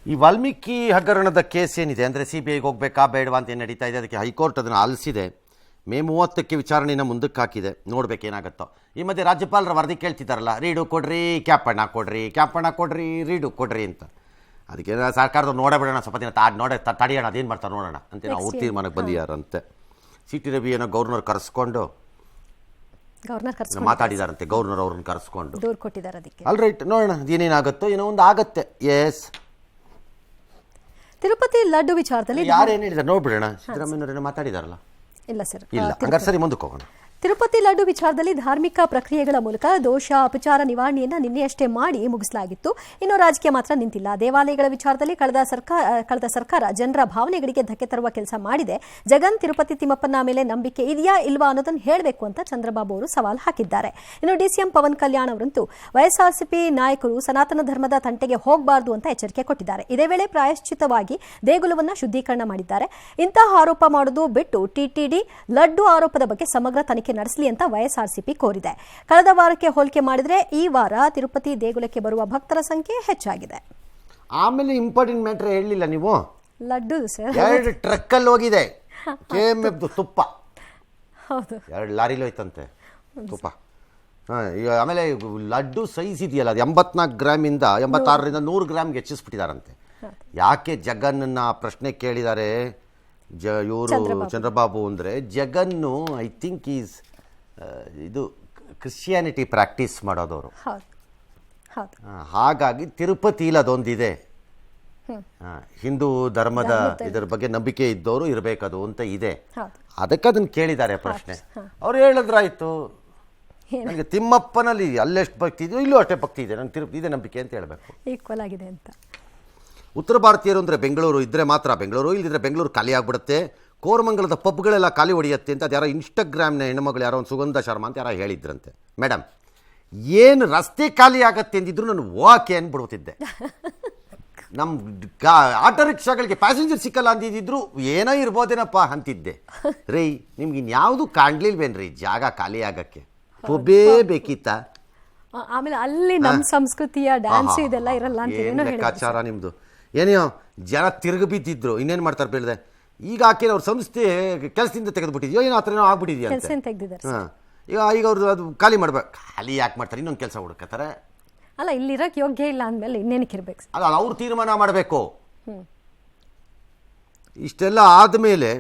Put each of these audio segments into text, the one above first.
ಈ ವಾಲ್ಮೀಕಿ ಹಗರಣದ ಕೇಸ್ ಏನಿದೆ ಅಂದರೆ CBIಗೆ ಹೋಗಬೇಕಾ ಬೇಡವಾ ಅಂತ ಏನು ನಡೀತಾ ಇದೆ. ಅದಕ್ಕೆ ಹೈಕೋರ್ಟ್ ಅದನ್ನು ಆಲಿಸಿದೆ. ಮೇ 30ಕ್ಕೆ ವಿಚಾರಣೆಯನ್ನು ಮುಂದಕ್ಕೆ ಹಾಕಿದೆ. ನೋಡ್ಬೇಕೇನಾಗುತ್ತೋ. ಈ ಮಧ್ಯೆ ರಾಜ್ಯಪಾಲರ ವರದಿ ಕೇಳ್ತಿದ್ದಾರಲ್ಲ, ರೀಡು ಕೊಡ್ರಿ, ಕ್ಯಾಪಣ್ಣ ಕೊಡ್ರಿ, ರೀಡು ಕೊಡ್ರಿ ಅಂತ. ಅದಕ್ಕೆ ಸರ್ಕಾರದವ್ರು ನೋಡಬೇಡೋಣ, ಸ್ವಲ್ಪ ದಿನ ತಡೆಯೋಣ, ಅದೇನು ಮಾಡ್ತಾರೆ ನೋಡೋಣ ಅಂತ ನಾವು ಅವ್ರ ತೀರ್ಮಾನಕ್ಕೆ ಬಂದಿದ್ದಾರಂತೆ. CT ರವಿ ಏನೋ ಗವರ್ನರ್ ಕರೆಸ್ಕೊಂಡು ಮಾತಾಡಿದಾರಂತೆ. ಗವರ್ನರ್ ಅವ್ರನ್ನ ಕರೆಸ್ಕೊಂಡು ದೂರು ಕೊಟ್ಟಿದ್ದಾರೆ. ಅದಕ್ಕೆ ಆಲ್ ರೈಟ್, ನೋಡೋಣ ಅದೇನೇನಾಗುತ್ತೋ, ಏನೋ ಒಂದು ಆಗತ್ತೆ. ಎಸ್, ತಿರುಪತಿ ಲಡ್ಡು ವಿಚಾರದಲ್ಲಿ ಯಾರೇನು ಹೇಳಿದ್ದಾರೆ ನೋಡ್ಬಿಡೋಣ. ಸಿದ್ದರಾಮಯ್ಯನವರೇನೋ ಮಾತಾಡಿದಾರಲ್ಲ? ಇಲ್ಲ ಸರ್, ಇಲ್ಲ. ಹಂಗಾರೆ ಸರಿ, ಮುಂದಕ್ಕೆ ಹೋಗೋಣ. ತಿರುಪತಿ ಲಡ್ಡು ವಿಚಾರದಲ್ಲಿ ಧಾರ್ಮಿಕ ಪ್ರಕ್ರಿಯೆಗಳ ಮೂಲಕ ದೋಷ ಅಪಚಾರ ನಿವಾರಣೆಯನ್ನ ನಿನ್ನೆಯಷ್ಟೇ ಮಾಡಿ ಮುಗಿಸಲಾಗಿತ್ತು. ಇನ್ನು ರಾಜಕೀಯ ಮಾತ್ರ ನಿಂತಿಲ್ಲ. ದೇವಾಲಯಗಳ ವಿಚಾರದಲ್ಲಿ ಕಳೆದ ಸರ್ಕಾರ ಜನರ ಭಾವನೆಗಳಿಗೆ ಧಕ್ಕೆ ತರುವ ಕೆಲಸ ಮಾಡಿದೆ. ಜಗನ್ ತಿರುಪತಿ ತಿಮ್ಮಪ್ಪನ ಮೇಲೆ ನಂಬಿಕೆ ಇದೆಯಾ ಇಲ್ವಾ ಅನ್ನೋದನ್ನು ಹೇಳಬೇಕು ಅಂತ ಚಂದ್ರಬಾಬು ಅವರು ಸವಾಲು ಹಾಕಿದ್ದಾರೆ. ಇನ್ನು DCM ಪವನ್ ಕಲ್ಯಾಣ್ ಅವರಂತೂ YSRCP ನಾಯಕರು ಸನಾತನ ಧರ್ಮದ ತಂಟೆಗೆ ಹೋಗಬಾರದು ಅಂತ ಎಚ್ಚರಿಕೆ ಕೊಟ್ಟಿದ್ದಾರೆ. ಇದೇ ವೇಳೆ ಪ್ರಾಯಶ್ಚಿತವಾಗಿ ದೇಗುಲವನ್ನ ಶುದ್ಧೀಕರಣ ಮಾಡಿದ್ದಾರೆ. ಇಂತಹ ಆರೋಪ ಮಾಡೋದು ಬಿಟ್ಟು TTD ಲಡ್ಡು ಆರೋಪದ ಬಗ್ಗೆ ಸಮಗ್ರ ತನಿಖೆ ನಡೆಸಲಿ ಅಂತ YSRCP ಕೋರಿದೆ. ಕಳೆದ ವಾರಕ್ಕೆ ಹೋಲಿಕೆ ಮಾಡಿದ್ರೆ ಈ ವಾರ ತಿರುಪತಿ ದೇಗುಲಕ್ಕೆ ಬರುವ ಭಕ್ತರ ಸಂಖ್ಯೆ ಹೆಚ್ಚಾಗಿದೆ. ಆಮೇಲೆ ಇಂಪಾರ್ಟೆಂಟ್ ಮ್ಯಾಟ್ರ್ ಹೇಳಲಿಲ್ಲ ನೀವು. ಲಡ್ಡು ಸರ್ 2 ಟ್ರಕ್ಕಲ್ಲಿ ಹೋಗಿದೆ KMF ತುಪ್ಪ. ಹೌದು, 2 ಲಾರಿಲಿ ಹೋಯ್ತಂತೆ ತುಪ್ಪ. ಈಗ ಆಮೇಲೆ ಲಡ್ಡು ಸೈಜ್ ಇದೆಯಲ್ಲ, ಅದು 84 ಗ್ರಾಮಿಂದ 86ರಿಂದ 100 ಗ್ರಾಮ್ಗೆ ಹೆಚ್ಚಿಸ್ಬಿಟ್ಟಿದಾರಂತೆ. ಯಾಕೆ ಜಗನ್ನ ಪ್ರಶ್ನೆ ಕೇಳಿದ್ದಾರೆ ಇವರು ಚಂದ್ರಬಾಬು ಅಂದರೆ, ಜಗನ್ನು ಐ ಥಿಂಕ್ ಈಸ್ ಇದು ಕ್ರಿಶ್ಚಿಯಾನಿಟಿ ಪ್ರಾಕ್ಟೀಸ್ ಮಾಡೋದವರು. ಹಾಗಾಗಿ ತಿರುಪತಿಲಿ ಅದೊಂದಿದೆ, ಹಿಂದೂ ಧರ್ಮದ ಇದರ ಬಗ್ಗೆ ನಂಬಿಕೆ ಇದ್ದವರು ಇರಬೇಕದು ಅಂತ ಇದೆ. ಅದಕ್ಕೆ ಅದನ್ನು ಕೇಳಿದ್ದಾರೆ ಪ್ರಶ್ನೆ. ಅವ್ರು ಹೇಳಿದ್ರಾಯ್ತು. ನನಗೆ ತಿಮ್ಮಪ್ಪನಲ್ಲಿ ಅಲ್ಲೆಷ್ಟು ಭಕ್ತಿ ಇದೆಯೋ ಇಲ್ಲೂ ಅಷ್ಟೇ ಭಕ್ತಿ ಇದೆ, ನಂಗೆ ತಿರುಪತಿ ಇದೆ ನಂಬಿಕೆ ಅಂತ ಹೇಳಬೇಕು. ಈಕ್ವಲ್ ಆಗಿದೆ ಅಂತ. ಉತ್ತರ ಭಾರತೀಯರು ಅಂದರೆ ಬೆಂಗಳೂರು ಇದ್ದರೆ ಮಾತ್ರ ಬೆಂಗಳೂರು, ಇಲ್ಲದಿದ್ದರೆ ಬೆಂಗಳೂರು ಖಾಲಿ ಆಗಿಬಿಡುತ್ತೆ. ಕೋರಮಂಗಲದ ಪಬ್ಗಳೆಲ್ಲ ಖಾಲಿ ಹೊಡೆಯುತ್ತೆ ಅಂತ ಅದು ಯಾರೋ ಇನ್ಸ್ಟಾಗ್ರಾಮ್ನ ಹೆಣ್ಮಗಳು ಯಾರೋ ಒಂದು ಸುಗಂಧ ಶರ್ಮಾ ಅಂತ ಯಾರೋ ಹೇಳಿದ್ರಂತೆ. ಮೇಡಮ್, ಏನು ರಸ್ತೆ ಖಾಲಿ ಆಗತ್ತೆ ಅಂದಿದ್ರು ನಾನು ಓಕೆ ಅಂದ್ಬಿಡ್ತಿದ್ದೆ. ನಮ್ಮ ಆಟೋ ರಿಕ್ಷಾಗಳಿಗೆ ಪ್ಯಾಸೆಂಜರ್ ಸಿಕ್ಕಲ್ಲ ಅಂದಿದ್ರು ಏನೋ ಇರ್ಬೋದೇನಪ್ಪ ಅಂತಿದ್ದೆ. ರೀ, ನಿಮ್ಗೆ ಇನ್ಯಾವುದು ಕಾಣ್ಲಿಲ್ವೇನ್ರಿ ಜಾಗ ಖಾಲಿ ಆಗಕ್ಕೆ? ಒಬ್ಬೇ ಬೇಕಿತ್ತ? ಆಮೇಲೆ ಅಲ್ಲಿ ನಮ್ಮ ಸಂಸ್ಕೃತಿಯ ಡ್ಯಾನ್ಸ್ ಇದೆಲ್ಲ ಇರಲ್ಲ ಅಂತ ಏನೋ ಲೆಕ್ಕಾಚಾರ ನಿಮ್ಮದು. ಏನೋ ಜನ ತಿರುಗಿ ಬಿದ್ದಿದ್ರು, ಇನ್ನೇನು ಮಾಡ್ತಾರೆ ಬೇಡದೆ. ಈಗ ಆಕೆ ಅವ್ರ ಸಂಸ್ಥೆ ಕೆಲಸದಿಂದ ತೆಗೆದುಬಿಟ್ಟಿದ್ಯೋ ಏನೋ ಆ ಥರ ಏನೋ ಆಗ್ಬಿಟ್ಟಿದ್ಯಾ ಅಂತ. ಹಾಂ, ಈಗ ಅವ್ರದ್ದು ಅದು ಖಾಲಿ ಮಾಡ್ಬೇಕು. ಖಾಲಿ ಯಾಕೆ ಮಾಡ್ತಾರೆ? ಇನ್ನೊಂದು ಕೆಲಸ ಹುಡುಕತ್ತಾರೆ. ಅಲ್ಲ, ಇಲ್ಲಿರಕ್ಕೆ ಯೋಗ್ಯ ಇಲ್ಲ ಅಂದಮೇಲೆ ಇನ್ನೇನಕ್ಕೆ ಇರಬೇಕು? ಅಲ್ಲ, ಅವ್ರು ತೀರ್ಮಾನ ಮಾಡಬೇಕು. ಇಷ್ಟೆಲ್ಲ ಆದಮೇಲೆ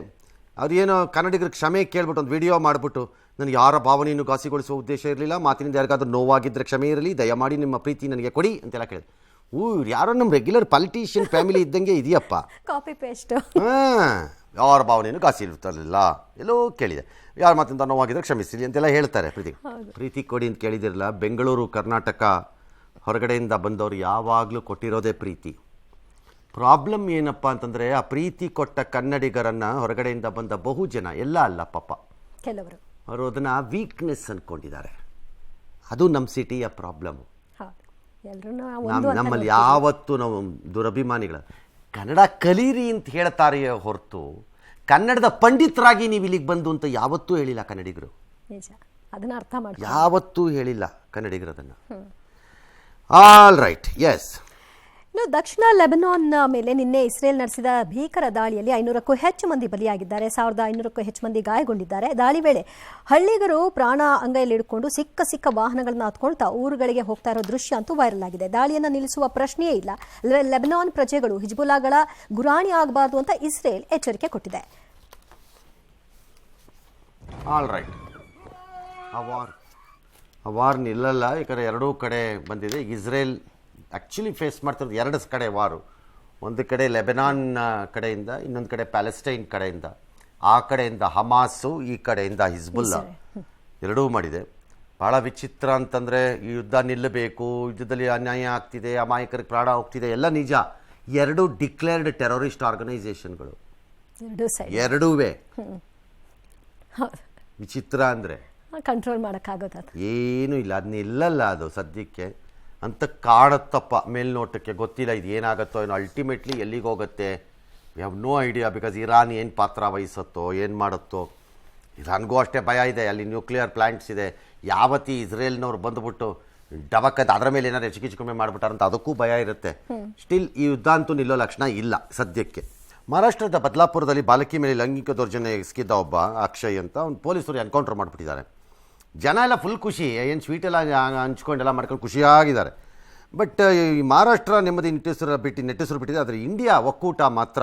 ಅವ್ರು ಏನೋ ಕನ್ನಡಿಗರಿಗೆ ಕ್ಷಮೆ ಕೇಳ್ಬಿಟ್ಟು ಒಂದು ವಿಡಿಯೋ ಮಾಡಿಬಿಟ್ಟು, ನನಗೆ ಯಾರ ಭಾವನೆಯನ್ನು ಘಾಸಿಗೊಳಿಸುವ ಉದ್ದೇಶ ಇರಲಿಲ್ಲ, ಮಾತಿನಿಂದ ಯಾರಿಗಾದ್ರೂ ನೋವಾಗಿದ್ದರೆ ಕ್ಷಮೆ ಇರಲಿ, ದಯಮಾಡಿ ನಿಮ್ಮ ಪ್ರೀತಿ ನನಗೆ ಕೊಡಿ ಅಂತೆಲ್ಲ ಕೇಳಿದೆ. ಯಾರೋ ನಮ್ಮ ರೆಗ್ಯುಲರ್ ಪಾಲಿಟಿಷಿಯನ್ ಫ್ಯಾಮಿಲಿ ಇದ್ದಂಗೆ ಇದೆಯಪ್ಪ. Copy paste. ಯಾರ ಭಾವನೆಯನ್ನು ಘಾಸಿ ಇರ್ತಿರಲಿಲ್ಲ, ಎಲ್ಲೋ ಕೇಳಿದೆ. ಯಾರ ಮಾತಿಂದ ನೋವಾಗಿದ್ದರೆ ಕ್ಷಮಿಸಿರಿ ಅಂತೆಲ್ಲ ಹೇಳ್ತಾರೆ. ಪ್ರೀತಿ ಕೊಡಿ ಅಂತ ಕೇಳಿದಿರಲ್ಲ. ಬೆಂಗಳೂರು ಕರ್ನಾಟಕ ಹೊರಗಡೆಯಿಂದ ಬಂದವರು ಯಾವಾಗಲೂ ಕೊಟ್ಟಿರೋದೇ ಪ್ರೀತಿ. ಪ್ರಾಬ್ಲಮ್ ಏನಪ್ಪ ಅಂತಂದರೆ, ಆ ಪ್ರೀತಿ ಕೊಟ್ಟ ಕನ್ನಡಿಗರನ್ನು ಹೊರಗಡೆಯಿಂದ ಬಂದ ಬಹು ಜನ, ಎಲ್ಲ ಅಲ್ಲ ಪಾಪ, ಕೆಲವರು ಅವರು ಅದನ್ನು ವೀಕ್ನೆಸ್ ಅಂದ್ಕೊಂಡಿದ್ದಾರೆ. ಅದು ನಮ್ಮ ಸಿಟಿಯ ಪ್ರಾಬ್ಲಮ್ಮು. ನಮ್ಮಲ್ಲಿ ಯಾವತ್ತೂ ನಾವು ದುರಭಿಮಾನಿಗಳ ಕನ್ನಡ ಕಲೀರಿ ಅಂತ ಹೇಳ್ತಾರೆಯೇ ಹೊರತು ಕನ್ನಡದ ಪಂಡಿತರಾಗಿ ನೀವು ಇಲ್ಲಿಗೆ ಬಂದು ಅಂತ ಯಾವತ್ತೂ ಹೇಳಿಲ್ಲ ಕನ್ನಡಿಗರು. ಅದನ್ನ ಅರ್ಥ ಮಾಡಿ ಯಾವತ್ತೂ ಹೇಳಿಲ್ಲ ಕನ್ನಡಿಗರು ಅದನ್ನು. All right, yes. ಇನ್ನು ದಕ್ಷಿಣ ಲೆಬನಾನ್ ಮೇಲೆ ನಿನ್ನೆ ಇಸ್ರೇಲ್ ನಡೆಸಿದ ಭೀಕರ ದಾಳಿಯಲ್ಲಿ 500ಕ್ಕೂ ಹೆಚ್ಚು ಮಂದಿ ಬಲಿಯಾಗಿದ್ದಾರೆ. 1500ಕ್ಕೂ ಹೆಚ್ಚು ಮಂದಿ ಗಾಯಗೊಂಡಿದ್ದಾರೆ. ದಾಳಿ ವೇಳೆ ಹಳ್ಳಿಗರು ಪ್ರಾಣ ಅಂಗೈಯಲ್ಲಿಡ್ಕೊಂಡು ಸಿಕ್ಕ ವಾಹನಗಳನ್ನ ಹತ್ಕೊಳ್ತಾ ಊರುಗಳಿಗೆ ಹೋಗ್ತಾ ಇರೋ ದೃಶ್ಯ ಅಂತೂ ವೈರಲ್ ಆಗಿದೆ. ದಾಳಿಯನ್ನು ನಿಲ್ಲಿಸುವ ಪ್ರಶ್ನೆಯೇ ಇಲ್ಲ. ಲೆಬನಾನ್ ಪ್ರಜೆಗಳು ಹಿಜ್ಬುಲ್ಲಾಗಳ ಗುರಾಣಿ ಆಗಬಾರದು ಅಂತ ಇಸ್ರೇಲ್ ಎಚ್ಚರಿಕೆ ಕೊಟ್ಟಿದೆ. ಆಲ್ ರೈಟ್, ಆ ವಾರ್ ನಿಲ್ಲಲ್ಲ. ಯಾಕಂದರೆ ಎರಡೂ ಕಡೆ ಬಂದಿದೆ. ಇಸ್ರೇಲ್ ಆ್ಯಕ್ಚುಲಿ ಫೇಸ್ ಮಾಡ್ತಿರೋದು 2 ಕಡೆ ವಾರು. ಒಂದು ಕಡೆ ಲೆಬನಾನ್ ಕಡೆಯಿಂದ, ಇನ್ನೊಂದು ಕಡೆ ಪ್ಯಾಲೆಸ್ಟೈನ್ ಕಡೆಯಿಂದ. ಆ ಕಡೆಯಿಂದ ಹಮಾಸು, ಈ ಕಡೆಯಿಂದ ಹಿಜ್ಬುಲ್ಲಾ, ಎರಡೂ ಮಾಡಿದೆ. ಭಾಳ ವಿಚಿತ್ರ ಅಂತಂದರೆ, ಈ ಯುದ್ಧ ನಿಲ್ಲಬೇಕು, ಯುದ್ಧದಲ್ಲಿ ಅನ್ಯಾಯ ಆಗ್ತಿದೆ, ಅಮಾಯಕರಿಗೆ ಪ್ರಾಣ ಹೋಗ್ತಿದೆ, ಎಲ್ಲ ನಿಜ. 2 ಡಿಕ್ಲೇರ್ಡ್ ಟೆರರಿಸ್ಟ್ ಆರ್ಗನೈಸೇಷನ್ಗಳು, ಎರಡೂ. ವಿಚಿತ್ರ ಅಂದರೆ ಕಂಟ್ರೋಲ್ ಮಾಡೋಕ್ಕಾಗೋದು ಏನೂ ಇಲ್ಲ, ಅದು ನಿಲ್ಲಲ್ಲ ಅದು ಸದ್ಯಕ್ಕೆ ಅಂತ ಕಾಣುತ್ತಪ್ಪ ಮೇಲ್ನೋಟಕ್ಕೆ. ಗೊತ್ತಿಲ್ಲ ಇದು ಏನಾಗುತ್ತೋ ಏನೋ, ಅಲ್ಟಿಮೇಟ್ಲಿ ಎಲ್ಲಿಗೆ ಹೋಗುತ್ತೆ we have no idea. Because Iran ಏನು ಪಾತ್ರ ವಹಿಸುತ್ತೋ, ಏನು ಮಾಡುತ್ತೋ. ಇರಾನ್ಗೂ ಅಷ್ಟೇ ಭಯ ಇದೆ, ಅಲ್ಲಿ ನ್ಯೂಕ್ಲಿಯರ್ ಪ್ಲ್ಯಾಂಟ್ಸ್ ಇದೆ. ಯಾವತ್ತಿ ಇಸ್ರೇಲ್ನವ್ರು ಬಂದುಬಿಟ್ಟು ಡಬಕ್ಕಂತ ಅದರ ಮೇಲೆ ಏನಾದ್ರು ಹೆಚ್ಚು ಕಮ್ಮಿ ಮಾಡಿಬಿಟ್ಟಾರಂತ ಅದಕ್ಕೂ ಭಯ ಇರುತ್ತೆ. ಸ್ಟಿಲ್ ಈ ಯುದ್ಧ ಅಂತೂ ನಿಲ್ಲೋ ಲಕ್ಷಣ ಇಲ್ಲ ಸದ್ಯಕ್ಕೆ. ಮಹಾರಾಷ್ಟ್ರದ ಬದಲಾಪುರದಲ್ಲಿ ಬಾಲಕಿ ಮೇಲೆ ಲೈಂಗಿಕ ದೌರ್ಜನ್ಯ ಎಸಗಿದ್ದ ಒಬ್ಬ ಅಕ್ಷಯ್ ಅಂತ ಒಂದು ಪೊಲೀಸರು ಎನ್ಕೌಂಟರ್ ಮಾಡಿಬಿಟ್ಟಿದ್ದಾರೆ. ಜನ ಎಲ್ಲ ಫುಲ್ ಖುಷಿ, ಏನು ಸ್ವೀಟೆಲ್ಲ ಹಂಚ್ಕೊಂಡೆಲ್ಲ ಮಾಡ್ಕೊಂಡು ಖುಷಿಯಾಗಿದ್ದಾರೆ. ಬಟ್ ಈ ಮಹಾರಾಷ್ಟ್ರ ನೆಮ್ಮದಿ ನೆಟ್ಟಿಸರು ಬಿಟ್ಟಿದೆ, ಆದರೆ ಇಂಡಿಯಾ ಒಕ್ಕೂಟ ಮಾತ್ರ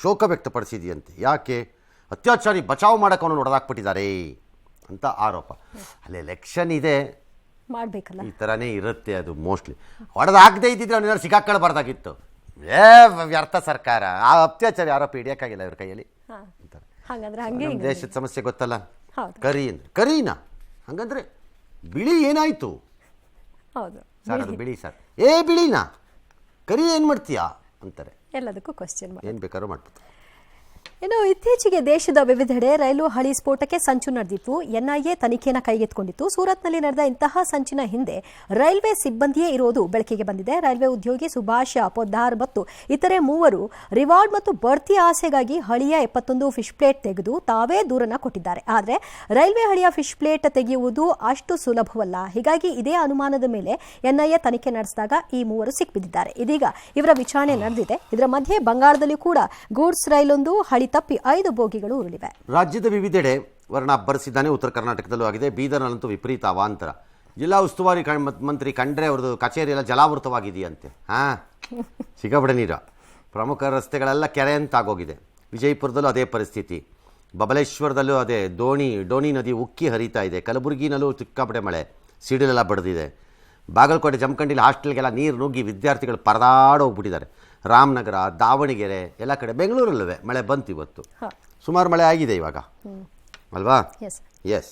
ಶೋಕ ವ್ಯಕ್ತಪಡಿಸಿದೆಯಂತೆ. ಯಾಕೆ? ಅತ್ಯಾಚಾರಿ ಬಚಾವ್ ಮಾಡೋಕೆ ಅವನು ಹೊಡೆದಾಕ್ಬಿಟ್ಟಿದ್ದಾರೆ ಅಂತ ಆರೋಪ. ಅಲ್ಲಿ ಎಲೆಕ್ಷನ್ ಇದೆ, ಮಾಡಬೇಕಲ್ಲ, ಈ ಥರನೇ ಇರುತ್ತೆ ಅದು ಮೋಸ್ಟ್ಲಿ. ಹೊಡೆದಾಕದೇ ಇದ್ದಿದ್ರೆ ಅವನೇನಾದ್ರು ಸಿಕ್ಕಾಕೊಳ್ಬಾರ್ದಾಗಿತ್ತು. ವ್ಯರ್ಥ ಸರ್ಕಾರ, ಆ ಅತ್ಯಾಚಾರಿ ಆರೋಪ ಹಿಡಿಯೋಕ್ಕಾಗಿಲ್ಲ ಇವ್ರ ಕೈಯಲ್ಲಿ ಅಂತಾರೆ. ಹಾಗಂದ್ರೆ ಹಂಗೆ ನಮ್ಮ ದೇಶದ ಸಮಸ್ಯೆ ಗೊತ್ತಲ್ಲ, ಹೌದು. ಕರಿ ಅಂದ್ರೆ ಕರೀನಾ, ಹಂಗಂದ್ರೆ ಬಿಳಿ ಏನಾಯ್ತು ಹೌದು ಸರ್? ಅದು ಬಿಳಿ ಸರ್, ಬಿಳಿನಾ ಕರಿ ಏನು ಮಾಡ್ತೀಯಾ ಅಂತಾರೆ. ಎಲ್ಲದಕ್ಕೂ ಕ್ವಶನ್ ಮಾಡಿ ಏನು ಬೇಕಾದ್ರೂ ಮಾಡ್ಬೋದು. ಇನ್ನು ಇತ್ತೀಚೆಗೆ ದೇಶದ ವಿವಿಧೆಡೆ ರೈಲು ಹಳಿ ಸ್ಫೋಟಕ್ಕೆ ಸಂಚು ನಡೆದಿತ್ತು. ಎನ್ಐಎ ತನಿಖೆಯನ್ನು ಕೈಗೆತ್ತಿಕೊಂಡಿತ್ತು. ಸೂರತ್ನಲ್ಲಿ ನಡೆದ ಇಂತಹ ಸಂಚಿನ ಹಿಂದೆ ರೈಲ್ವೆ ಸಿಬ್ಬಂದಿಯೇ ಇರೋದು ಬೆಳಕಿಗೆ ಬಂದಿದೆ. ರೈಲ್ವೆ ಉದ್ಯೋಗಿ ಸುಭಾಷ್ ಪೊದ್ದಾರ್ ಮತ್ತು ಇತರೆ ಮೂವರು ರಿವಾರ್ಡ್ ಮತ್ತು ಬಡ್ತಿ ಆಸೆಗಾಗಿ ಹಳಿಯ 71 ಫಿಶ್ ಪ್ಲೇಟ್ ತೆಗೆದು ತಾವೇ ದೂರನ್ನ ಕೊಟ್ಟಿದ್ದಾರೆ. ಆದರೆ ರೈಲ್ವೆ ಹಳಿಯ ಫಿಶ್ ಪ್ಲೇಟ್ ತೆಗೆಯುವುದು ಅಷ್ಟು ಸುಲಭವಲ್ಲ. ಹೀಗಾಗಿ ಇದೇ ಅನುಮಾನದ ಮೇಲೆ ಎನ್ಐಎ ತನಿಖೆ ನಡೆಸಿದಾಗ ಈ ಮೂವರು ಸಿಕ್ಬಿದ್ದಿದ್ದಾರೆ. ಇದೀಗ ಇವರ ವಿಚಾರಣೆ ನಡೆದಿದೆ. ಇದರ ಮಧ್ಯೆ ಬಂಗಾಳದಲ್ಲಿ ಕೂಡ ಗೂಡ್ಸ್ ರೈಲೊಂದು ಹಳಿ ತಪ್ಪಿ 5 ಬೋಗಿಗಳು ಉರುಳಿವೆ. ರಾಜ್ಯದ ವಿವಿಧೆಡೆ ವರ್ಣ ಅಬ್ಬರಿಸಿದ್ದಾನೆ. ಉತ್ತರ ಕರ್ನಾಟಕದಲ್ಲೂ ಆಗಿದೆ. ಬೀದರ್ನಲ್ಲಂತೂ ವಿಪರೀತ ಅವಾಂತರ. ಜಿಲ್ಲಾ ಉಸ್ತುವಾರಿ ಮಂತ್ರಿ ಖಂಡ್ರೆ ಅವ್ರದ್ದು ಕಚೇರಿ ಎಲ್ಲ ಜಲಾವೃತವಾಗಿದೆಯಂತೆ. ಸಿಕ್ಕಾಪಟ್ಟೆ ನೀರು, ಪ್ರಮುಖ ರಸ್ತೆಗಳೆಲ್ಲ ಕೆರೆ ಅಂತ ಆಗೋಗಿದೆ. ವಿಜಯಪುರದಲ್ಲೂ ಅದೇ ಪರಿಸ್ಥಿತಿ, ಬಬಲೇಶ್ವರದಲ್ಲೂ ಅದೇ. ಡೋಣಿ ನದಿ ಉಕ್ಕಿ ಹರಿತಾ ಇದೆ. ಕಲಬುರಗಿನಲ್ಲೂ ಸಿಕ್ಕಾಪಟ್ಟೆ ಮಳೆ, ಸಿಡಿಲೆಲ್ಲ ಬಡ್ದಿದೆ. ಬಾಗಲಕೋಟೆ ಜಮಖಂಡಿಲಿ ಹಾಸ್ಟೆಲ್ಗೆಲ್ಲ ನೀರು ನುಗ್ಗಿ ವಿದ್ಯಾರ್ಥಿಗಳು ಪರದಾಡೋಗ್ಬಿಟ್ಟಿದ್ದಾರೆ. ರಾಮನಗರ, ದಾವಣಗೆರೆ ಎಲ್ಲ ಕಡೆ, ಬೆಂಗಳೂರಲ್ಲೂ ಮಳೆ ಬಂತು. ಇವತ್ತು ಸುಮಾರು ಮಳೆ ಆಗಿದೆ ಇವಾಗ ಅಲ್ವಾ? ಎಸ್.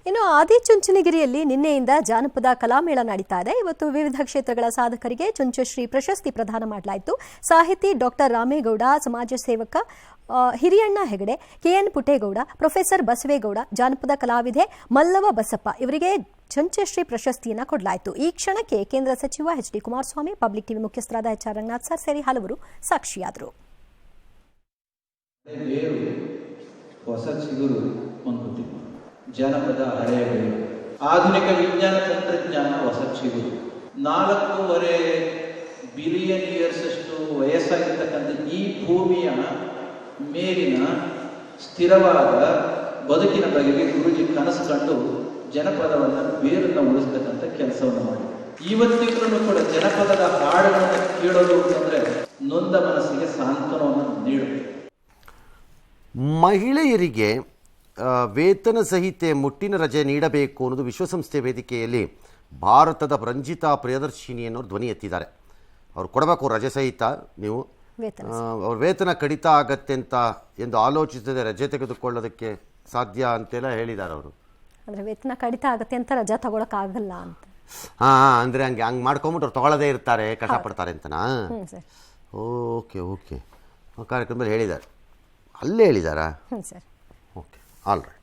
ಇನ್ನು ಆದಿಚುಂಚನಗಿರಿಯಲ್ಲಿ ನಿನ್ನೆಯಿಂದ ಜಾನಪದ ಕಲಾಮೇಳ ನಡೀತಾ ಇದೆ. ಇವತ್ತು ವಿವಿಧ ಕ್ಷೇತ್ರಗಳ ಸಾಧಕರಿಗೆ ಚುಂಚಶ್ರೀ ಪ್ರಶಸ್ತಿ ಪ್ರದಾನ ಮಾಡಲಾಯಿತು. ಸಾಹಿತಿ ಡಾಕ್ಟರ್ ರಾಮೇಗೌಡ, ಸಮಾಜ ಸೇವಕ ಹಿರಿಯಣ್ಣ ಹೆಗಡೆ, ಕೆಎನ್ ಪುಟ್ಟೇಗೌಡ, ಪ್ರೊಫೆಸರ್ ಬಸವೇಗೌಡ, ಜಾನಪದ ಕಲಾವಿದೆ ಮಲ್ಲವ ಬಸಪ್ಪ ಇವರಿಗೆ ಚುಂಚಶ್ರೀ ಪ್ರಶಸ್ತಿಯನ್ನು ಕೊಡಲಾಯಿತು. ಈ ಕ್ಷಣಕ್ಕೆ ಕೇಂದ್ರ ಸಚಿವ H D Kumaraswamy, public TV ಮುಖ್ಯಸ್ಥರಾದ ಎಚ್ ಆರ್ ರಂಗನಾಥ್ ಸರ್ ಸೇರಿ ಹಲವರು ಸಾಕ್ಷಿಯಾದರು. ಹೊಸ ಚಿಗುರು ಮಂಕುತಿಮ್ಮ, ಜನಪದ ಹಳೆಯ ಬೇರು, ಆಧುನಿಕ ವಿಜ್ಞಾನ ತಂತ್ರಜ್ಞಾನ ಹೊಸ ಚಿಗುರು. 4.5 ಬಿಲಿಯನ್ ಇಯರ್ಸ್ ಅಷ್ಟು ವಯಸ್ಸಾಗಿರ್ತಕ್ಕಂಥ ಈ ಭೂಮಿಯ ಮೇಲಿನ ಸ್ಥಿರವಾದ ಬದುಕಿನ ಬಗೆಗೆ ಗುರುಜಿ ಕನಸು ಕಂಡು ಜನಪದವನ್ನು ಬೇರನ್ನು ಉಳಿಸ್ತಕ್ಕಂಥ ಕೆಲಸವನ್ನು ಮಾಡಿ ಇವತ್ತಿಗೂ ಕೂಡ ಜನಪದದ ಹಾಡುಗಳನ್ನು ಕೇಳೋದು ಅಂತಂದ್ರೆ ನೊಂದ ಮನಸ್ಸಿಗೆ ಸಾಂತ್ವನವನ್ನು ನೀಡುತ್ತೆ. ಮಹಿಳೆಯರಿಗೆ ವೇತನ ಸಹಿತ ಮುಟ್ಟಿನ ರಜೆ ನೀಡಬೇಕು ಅನ್ನೋದು ವಿಶ್ವಸಂಸ್ಥೆ ವೇದಿಕೆಯಲ್ಲಿ ಭಾರತದ ರಂಜಿತಾ ಪ್ರಿಯದರ್ಶಿನಿ ಅನ್ನೋರು ಧ್ವನಿ ಎತ್ತಿದ್ದಾರೆ. ಅವ್ರು ಕೊಡಬೇಕು ರಜೆ ಸಹಿತ, ನೀವು ಅವ್ರ ವೇತನ ಕಡಿತ ಆಗತ್ತೆ ಅಂತ ಎಂದು ಆಲೋಚಿಸದೆ ರಜೆ ತೆಗೆದುಕೊಳ್ಳೋದಕ್ಕೆ ಸಾಧ್ಯ ಅಂತೆಲ್ಲ ಹೇಳಿದ್ದಾರೆ ಅವರು. ಅಂದರೆ ವೇತನ ಕಡಿತ ಆಗುತ್ತೆ ಅಂತ ರಜಾ ತಗೊಳಕ್ಕಾಗಲ್ಲ ಅಂತ. ಅಂದರೆ ಹಂಗೆ ಮಾಡ್ಕೊಂಬಿಟ್ಟು ಅವ್ರು ತಗೊಳ್ಳೋದೇ ಇರ್ತಾರೆ, ಕಷ್ಟಪಡ್ತಾರೆ ಅಂತನಾ? ಓಕೆ ಕಾರ್ಯಕ್ರಮದಲ್ಲಿ ಹೇಳಿದ್ದಾರೆ, ಅಲ್ಲೇ ಹೇಳಿದಾರಾ? ಸರ್. Okay, all right.